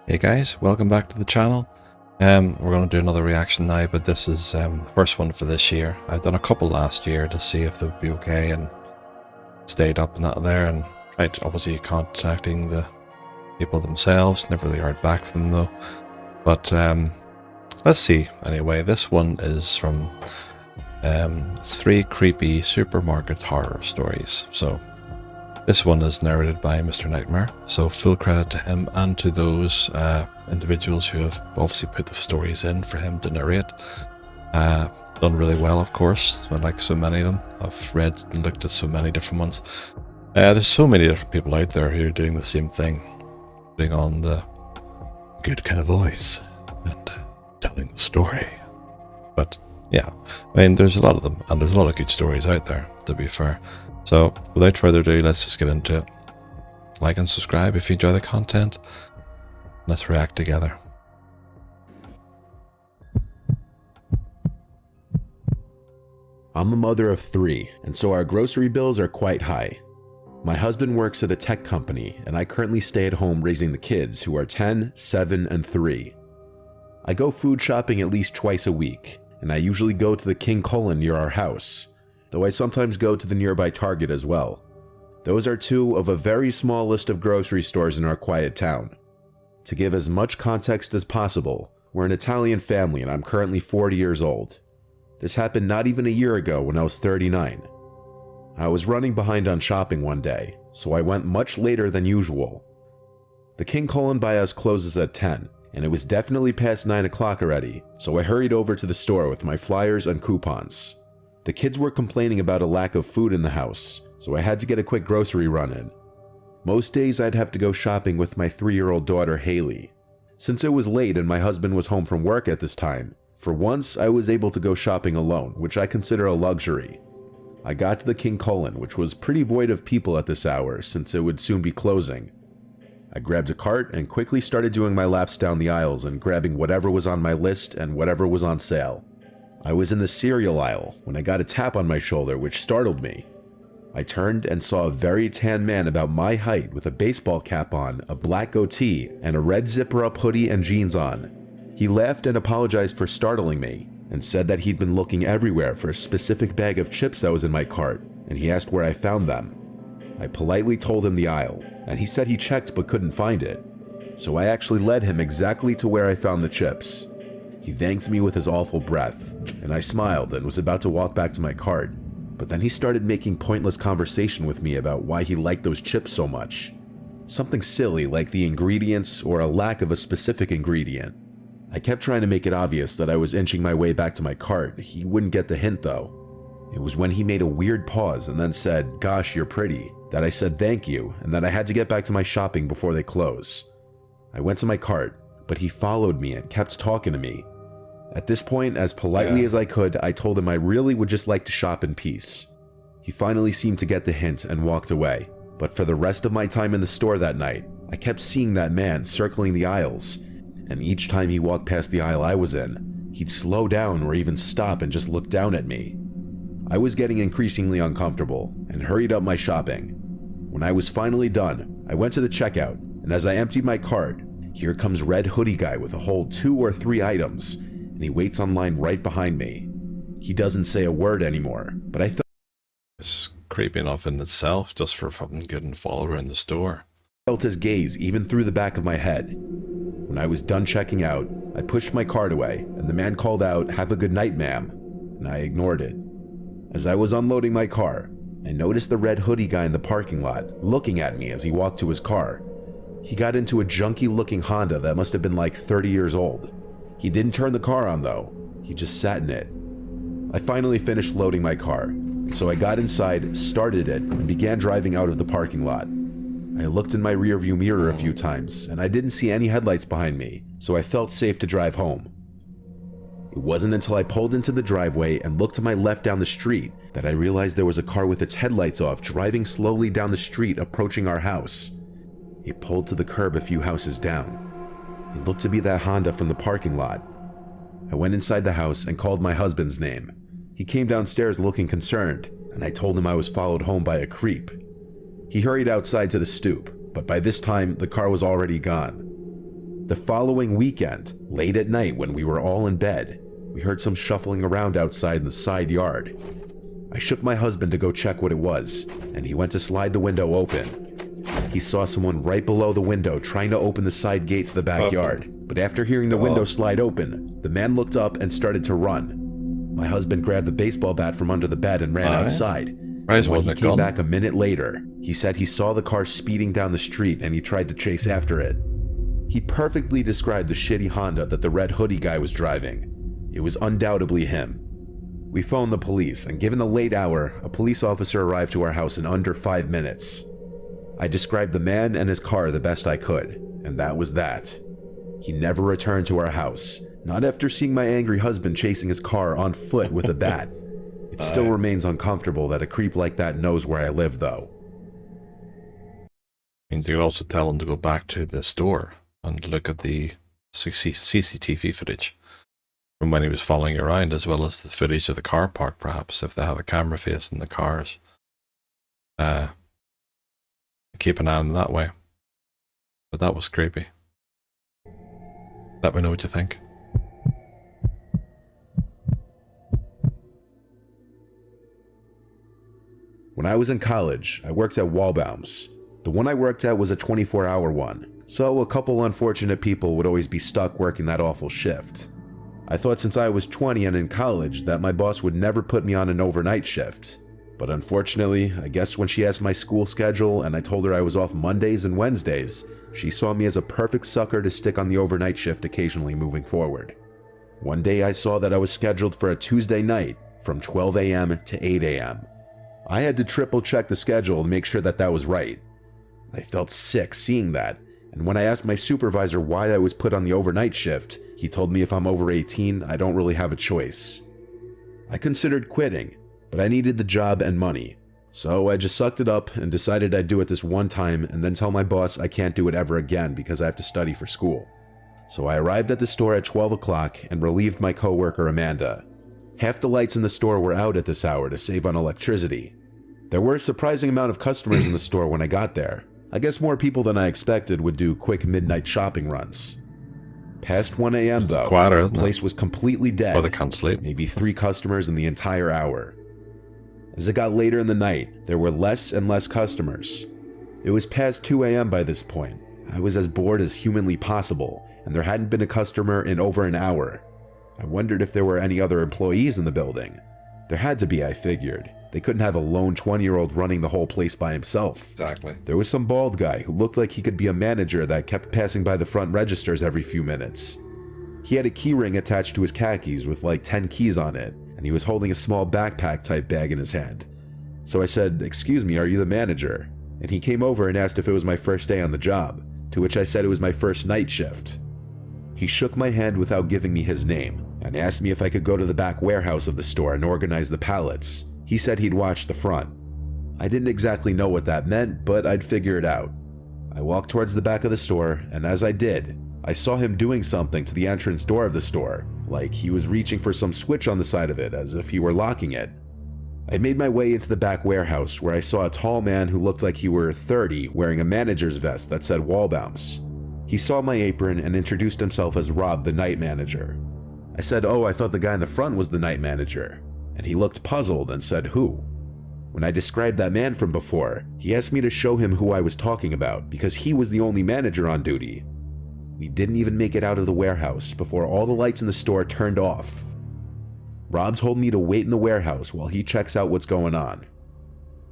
Hey guys, welcome back to the channel. We're going to do another reaction now, but this is the first one for this year. I've done a couple last year to see if they would be okay and stayed up and that there, and tried obviously contacting the people themselves. Never really heard back from them though. But let's see. Anyway, this one is from it's 3 creepy supermarket horror stories. So this one is narrated by Mr. Nightmare, so full credit to him and to those individuals who have obviously put the stories in for him to narrate. Done really well, of course. I like so many of them. I've read and looked at so many different ones. There's so many different people out there who are doing the same thing, putting on the good kind of voice and telling the story. But yeah, I mean, there's a lot of them, and there's a lot of good stories out there, to be fair. So without further ado, let's just get into it. Like and subscribe if you enjoy the content. Let's react together. I'm a mother of 3, and so our grocery bills are quite high. My husband works at a tech company, and I currently stay at home raising the kids, who are 10, 7, and 3. I go food shopping at least twice a week, and I usually go to the King Cullen near our house, though I sometimes go to the nearby Target as well. Those are 2 of a very small list of grocery stores in our quiet town. To give as much context as possible, we're an Italian family and I'm currently 40 years old. This happened not even a year ago when I was 39. I was running behind on shopping one day, so I went much later than usual. The King Cullen by us closes at 10, and it was definitely past 9 o'clock already, so I hurried over to the store with my flyers and coupons. The kids were complaining about a lack of food in the house, so I had to get a quick grocery run in. Most days I'd have to go shopping with my 3-year-old daughter Haley. Since it was late and my husband was home from work at this time, for once I was able to go shopping alone, which I consider a luxury. I got to the King Cullen, which was pretty void of people at this hour since it would soon be closing. I grabbed a cart and quickly started doing my laps down the aisles and grabbing whatever was on my list and whatever was on sale. I was in the cereal aisle when I got a tap on my shoulder, which startled me. I turned and saw a very tan man about my height with a baseball cap on, a black goatee, and a red zipper-up hoodie and jeans on. He laughed and apologized for startling me, and said that he'd been looking everywhere for a specific bag of chips that was in my cart, and he asked where I found them. I politely told him the aisle, and he said he checked but couldn't find it. So I actually led him exactly to where I found the chips. He thanked me with his awful breath, and I smiled and was about to walk back to my cart, but then he started making pointless conversation with me about why he liked those chips so much. Something silly like the ingredients or a lack of a specific ingredient. I kept trying to make it obvious that I was inching my way back to my cart. He wouldn't get the hint though. It was when he made a weird pause and then said, "Gosh, you're pretty," that I said thank you and that I had to get back to my shopping before they close. I went to my cart, but he followed me and kept talking to me. At this point, as politely as I could, I told him I really would just like to shop in peace. He finally seemed to get the hint and walked away, but for the rest of my time in the store that night, I kept seeing that man circling the aisles, and each time he walked past the aisle I was in, he'd slow down or even stop and just look down at me. I was getting increasingly uncomfortable and hurried up my shopping. When I was finally done, I went to the checkout, and as I emptied my cart, here comes Red Hoodie Guy with a whole 2 or 3 items, and he waits on line right behind me. He doesn't say a word anymore, but I felt It's creepy enough in itself just for fucking getting a follower in the store. his gaze even through the back of my head. When I was done checking out, I pushed my cart away, and the man called out, "Have a good night, ma'am," and I ignored it. As I was unloading my car, I noticed the Red Hoodie Guy in the parking lot, looking at me as he walked to his car. He got into a junky-looking Honda that must have been like 30 years old. He didn't turn the car on though, he just sat in it. I finally finished loading my car, and so I got inside, started it, and began driving out of the parking lot. I looked in my rearview mirror a few times, and I didn't see any headlights behind me, so I felt safe to drive home. It wasn't until I pulled into the driveway and looked to my left down the street that I realized there was a car with its headlights off driving slowly down the street approaching our house. It pulled to the curb a few houses down. It looked to be that Honda from the parking lot. I went inside the house and called my husband's name. He came downstairs looking concerned, and I told him I was followed home by a creep. He hurried outside to the stoop, but by this time the car was already gone. The following weekend, late at night when we were all in bed, we heard some shuffling around outside in the side yard. I shook my husband to go check what it was, and he went to slide the window open. He saw someone right below the window trying to open the side gate to the backyard, but after hearing the window slide open, the man looked up and started to run. My husband grabbed the baseball bat from under the bed and ran outside. When he came back a minute later, he said he saw the car speeding down the street and he tried to chase after it. He perfectly described the shitty Honda that the red hoodie guy was driving. It was undoubtedly him. We phoned the police, and given the late hour, a police officer arrived to our house in under 5 minutes. I described the man and his car the best I could, and that was that. He never returned to our house, not after seeing my angry husband chasing his car on foot with a bat. It still remains uncomfortable that a creep like that knows where I live, though. Means you could also tell him to go back to the store and look at the CCTV footage from when he was following you around, as well as the footage of the car park, perhaps, if they have a camera facing the cars. Keep an eye on them that way. But that was creepy. Let me know what you think. When I was in college, I worked at Wallbaum's. The one I worked at was a 24-hour one, so a couple unfortunate people would always be stuck working that awful shift. I thought since I was 20 and in college that my boss would never put me on an overnight shift. But unfortunately, I guess when she asked my school schedule and I told her I was off Mondays and Wednesdays, she saw me as a perfect sucker to stick on the overnight shift occasionally moving forward. One day I saw that I was scheduled for a Tuesday night from 12 a.m. to 8 a.m. I had to triple check the schedule to make sure that that was right. I felt sick seeing that, and when I asked my supervisor why I was put on the overnight shift, he told me if I'm over 18, I don't really have a choice. I considered quitting, but I needed the job and money, so I just sucked it up and decided I'd do it this one time and then tell my boss I can't do it ever again because I have to study for school. So I arrived at the store at 12 o'clock and relieved my coworker Amanda. Half the lights in the store were out at this hour to save on electricity. There were a surprising amount of customers in the store when I got there. I guess more people than I expected would do quick midnight shopping runs. Past 1 a.m. though, Quieter, the place was completely dead. Or they can't sleep. Maybe 3 customers in the entire hour. As it got later in the night, there were less and less customers. It was past 2 a.m. by this point. I was as bored as humanly possible, and there hadn't been a customer in over an hour. I wondered if there were any other employees in the building. There had to be, I figured. They couldn't have a lone 20-year-old running the whole place by himself. Exactly. There was some bald guy who looked like he could be a manager that kept passing by the front registers every few minutes. He had a key ring attached to his khakis with like 10 keys on it, and he was holding a small backpack type bag in his hand. So I said, "Excuse me, are you the manager?" And he came over and asked if it was my first day on the job, to which I said it was my first night shift. He shook my hand without giving me his name, and asked me if I could go to the back warehouse of the store and organize the pallets. He said he'd watch the front. I didn't exactly know what that meant, but I'd figure it out. I walked towards the back of the store, and as I did, I saw him doing something to the entrance door of the store, like he was reaching for some switch on the side of it, as if he were locking it. I made my way into the back warehouse, where I saw a tall man who looked like he were 30, wearing a manager's vest that said Wallbaum's. He saw my apron and introduced himself as Rob, the night manager. I said, "Oh, I thought the guy in the front was the night manager." And he looked puzzled and said, "Who?" When I described that man from before, he asked me to show him who I was talking about because he was the only manager on duty. We didn't even make it out of the warehouse before all the lights in the store turned off. Rob told me to wait in the warehouse while he checks out what's going on.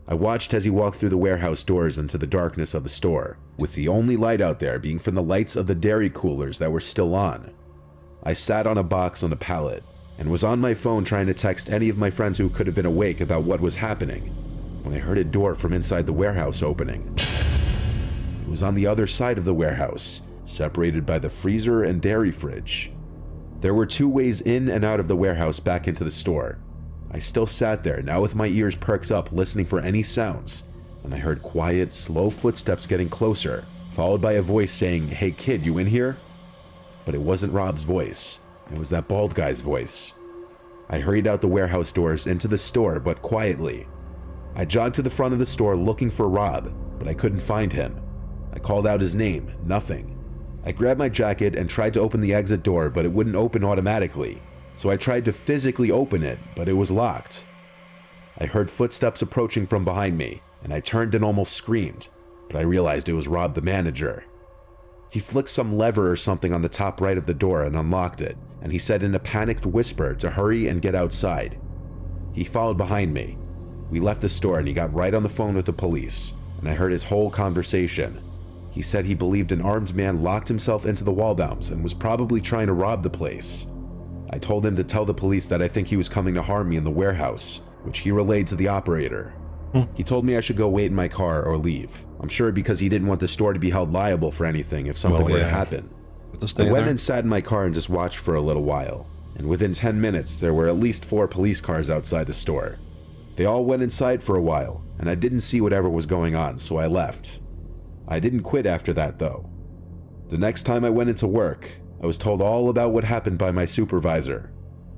I watched as he walked through the warehouse doors into the darkness of the store, with the only light out there being from the lights of the dairy coolers that were still on. I sat on a box on a pallet and was on my phone trying to text any of my friends who could have been awake about what was happening, when I heard a door from inside the warehouse opening. It was on the other side of the warehouse, separated by the freezer and dairy fridge. There were 2 ways in and out of the warehouse back into the store. I still sat there, now with my ears perked up, listening for any sounds, when I heard quiet, slow footsteps getting closer, followed by a voice saying, "Hey kid, you in here?" But it wasn't Rob's voice. It was that bald guy's voice. I hurried out the warehouse doors into the store, but quietly. I jogged to the front of the store looking for Rob, but I couldn't find him. I called out his name, nothing. I grabbed my jacket and tried to open the exit door, but it wouldn't open automatically. So I tried to physically open it, but it was locked. I heard footsteps approaching from behind me, and I turned and almost screamed, but I realized it was Rob the manager. He flicked some lever or something on the top right of the door and unlocked it, and he said in a panicked whisper to hurry and get outside. He followed behind me. We left the store and he got right on the phone with the police, and I heard his whole conversation. He said he believed an armed man locked himself into the wall bounce and was probably trying to rob the place. I told him to tell the police that I think he was coming to harm me in the warehouse, which he relayed to the operator. He told me I should go wait in my car or leave. I'm sure because he didn't want the store to be held liable for anything if something were to happen. I went and sat in my car and just watched for a little while, and within 10 minutes there were at least 4 police cars outside the store. They all went inside for a while, and I didn't see whatever was going on, so I left. I didn't quit after that though. The next time I went into work, I was told all about what happened by my supervisor.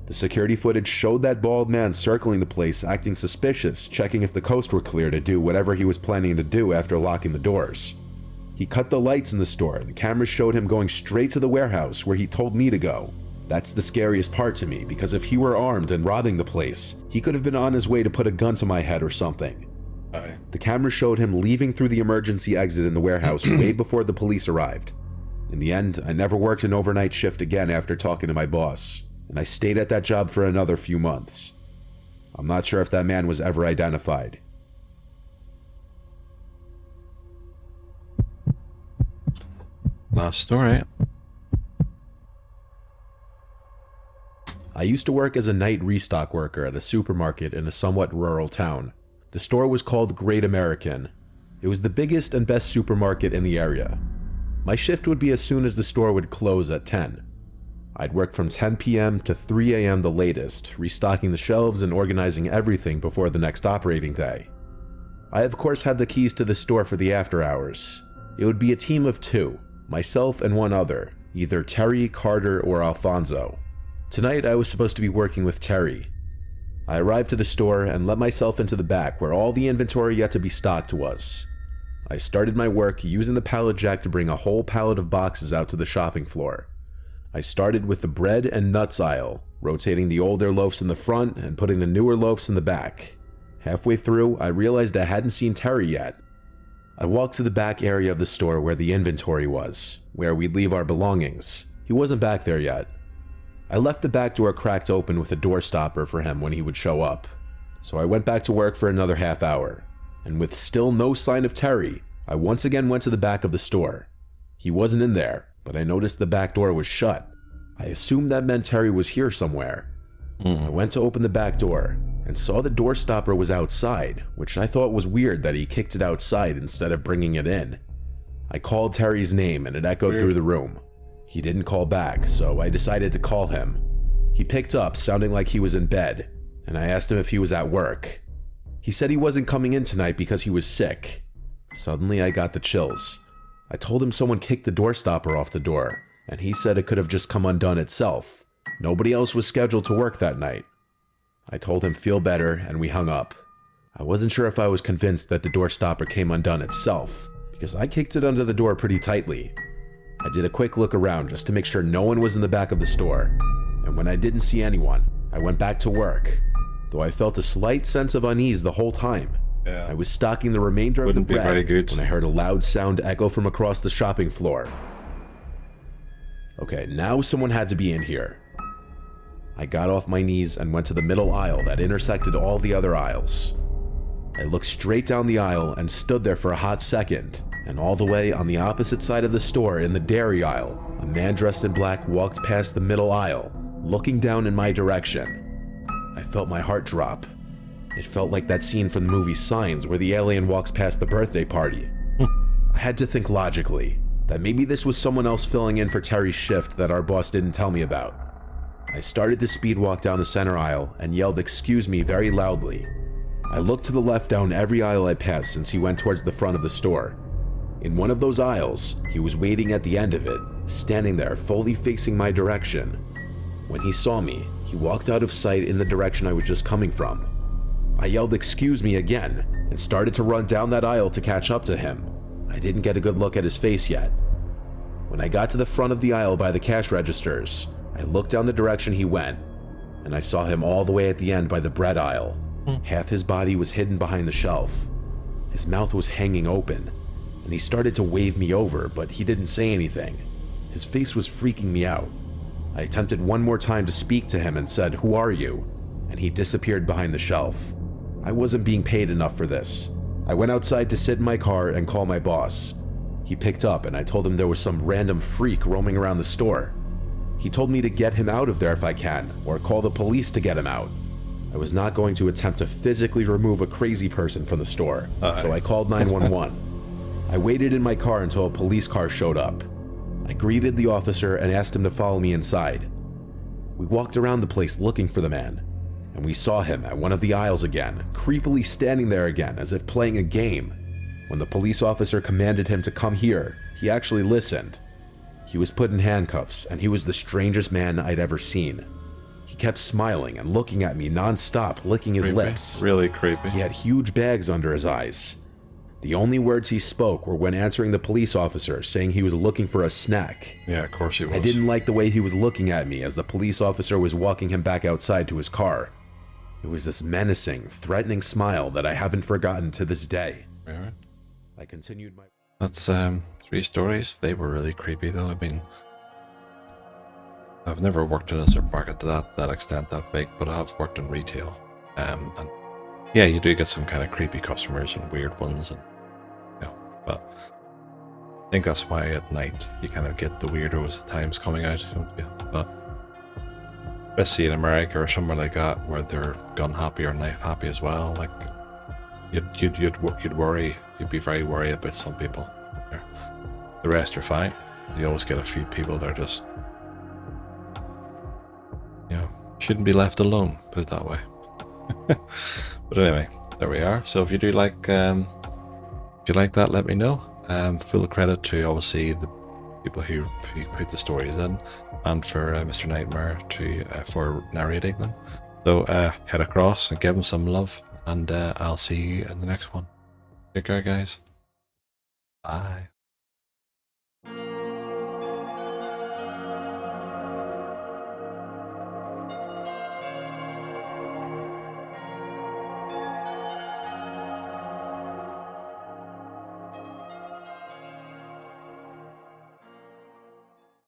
The security footage showed that bald man circling the place, acting suspicious, checking if the coast were clear to do whatever he was planning to do after locking the doors. He cut the lights in the store, and the cameras showed him going straight to the warehouse where he told me to go. That's the scariest part to me, because if he were armed and robbing the place, he could have been on his way to put a gun to my head or something. The camera showed him leaving through the emergency exit in the warehouse way before the police arrived. In the end, I never worked an overnight shift again after talking to my boss, and I stayed at that job for another few months. I'm not sure if that man was ever identified. Last story. I used to work as a night restock worker at a supermarket in a somewhat rural town. The store was called Great American. It was the biggest and best supermarket in the area. My shift would be as soon as the store would close at 10. I'd work from 10 p.m. to 3 a.m. the latest, restocking the shelves and organizing everything before the next operating day. I of course had the keys to the store for the after hours. It would be a team of 2, myself and one other, either Terry, Carter, or Alfonso. Tonight I was supposed to be working with Terry. I arrived to the store and let myself into the back where all the inventory yet to be stocked was. I started my work using the pallet jack to bring a whole pallet of boxes out to the shopping floor. I started with the bread and nuts aisle, rotating the older loaves in the front and putting the newer loaves in the back. Halfway through, I realized I hadn't seen Terry yet. I walked to the back area of the store where the inventory was, where we'd leave our belongings. He wasn't back there yet. I left the back door cracked open with a door stopper for him when he would show up. So I went back to work for another half hour, and with still no sign of Terry, I once again went to the back of the store. He wasn't in there, but I noticed the back door was shut. I assumed that meant Terry was here somewhere. I went to open the back door and saw the door stopper was outside, which I thought was weird that he kicked it outside instead of bringing it in. I called Terry's name and it echoed through the room. He didn't call back, so I decided to call him. He picked up, sounding like he was in bed, and I asked him if he was at work. He said he wasn't coming in tonight because he was sick. Suddenly I got the chills. I told him someone kicked the door stopper off the door, and he said it could have just come undone itself. Nobody else was scheduled to work that night. I told him feel better, and we hung up. I wasn't sure if I was convinced that the door stopper came undone itself, because I kicked it under the door pretty tightly. I did a quick look around just to make sure no one was in the back of the store, and when I didn't see anyone, I went back to work, though I felt a slight sense of unease the whole time. I was stocking the remainder of the bread when I heard a loud sound echo from across the shopping floor. Okay, now someone had to be in here. I got off my knees and went to the middle aisle that intersected all the other aisles. I looked straight down the aisle and stood there for a hot second, and all the way on the opposite side of the store in the dairy aisle, a man dressed in black walked past the middle aisle, looking down in my direction. I felt my heart drop. It felt like that scene from the movie Signs where the alien walks past the birthday party. I had to think logically, that maybe this was someone else filling in for Terry's shift that our boss didn't tell me about. I started to speed walk down the center aisle and yelled "excuse me" very loudly. I looked to the left down every aisle I passed since he went towards the front of the store. In one of those aisles, he was waiting at the end of it, standing there fully facing my direction. When he saw me, he walked out of sight in the direction I was just coming from. I yelled "excuse me" again and started to run down that aisle to catch up to him. I didn't get a good look at his face yet. When I got to the front of the aisle by the cash registers, I looked down the direction he went, and I saw him all the way at the end by the bread aisle. Half his body was hidden behind the shelf. His mouth was hanging open, and he started to wave me over, but he didn't say anything. His face was freaking me out. I attempted one more time to speak to him and said, "Who are you?" And he disappeared behind the shelf. I wasn't being paid enough for this. I went outside to sit in my car and call my boss. He picked up and I told him there was some random freak roaming around the store. He told me to get him out of there if I can, or call the police to get him out. I was not going to attempt to physically remove a crazy person from the store, so I called 911. I waited in my car until a police car showed up. I greeted the officer and asked him to follow me inside. We walked around the place looking for the man, and we saw him at one of the aisles again, creepily standing there again as if playing a game. When the police officer commanded him to come here, he actually listened. He was put in handcuffs, and he was the strangest man I'd ever seen. He kept smiling and looking at me non-stop, licking his lips. Really creepy. He had huge bags under his eyes. The only words he spoke were when answering the police officer, saying he was looking for a snack. Yeah, of course he was. I didn't like the way he was looking at me as the police officer was walking him back outside to his car. It was this menacing, threatening smile that I haven't forgotten to this day. Alright. I continued my... That's 3 stories. They were really creepy though. I mean, I've never worked in a supermarket to that extent, that big, but I have worked in retail. And yeah, you do get some kind of creepy customers and weird ones, and but I think that's why at night you kind of get the weirdos at times coming out, don't you? But especially in America or somewhere like that, where they're gun happy or knife happy as well, like you'd worry, you'd be very worried about some people. The rest are fine. You always get a few people that are just, shouldn't be left alone, put it that way. But anyway, there we are. So if you do like, if you like that, let me know. Full credit to obviously the people who put the stories in, and for Mr. Nightmare for narrating them. So head across and give him some love, and I'll see you in the next one. Take care, guys. Bye.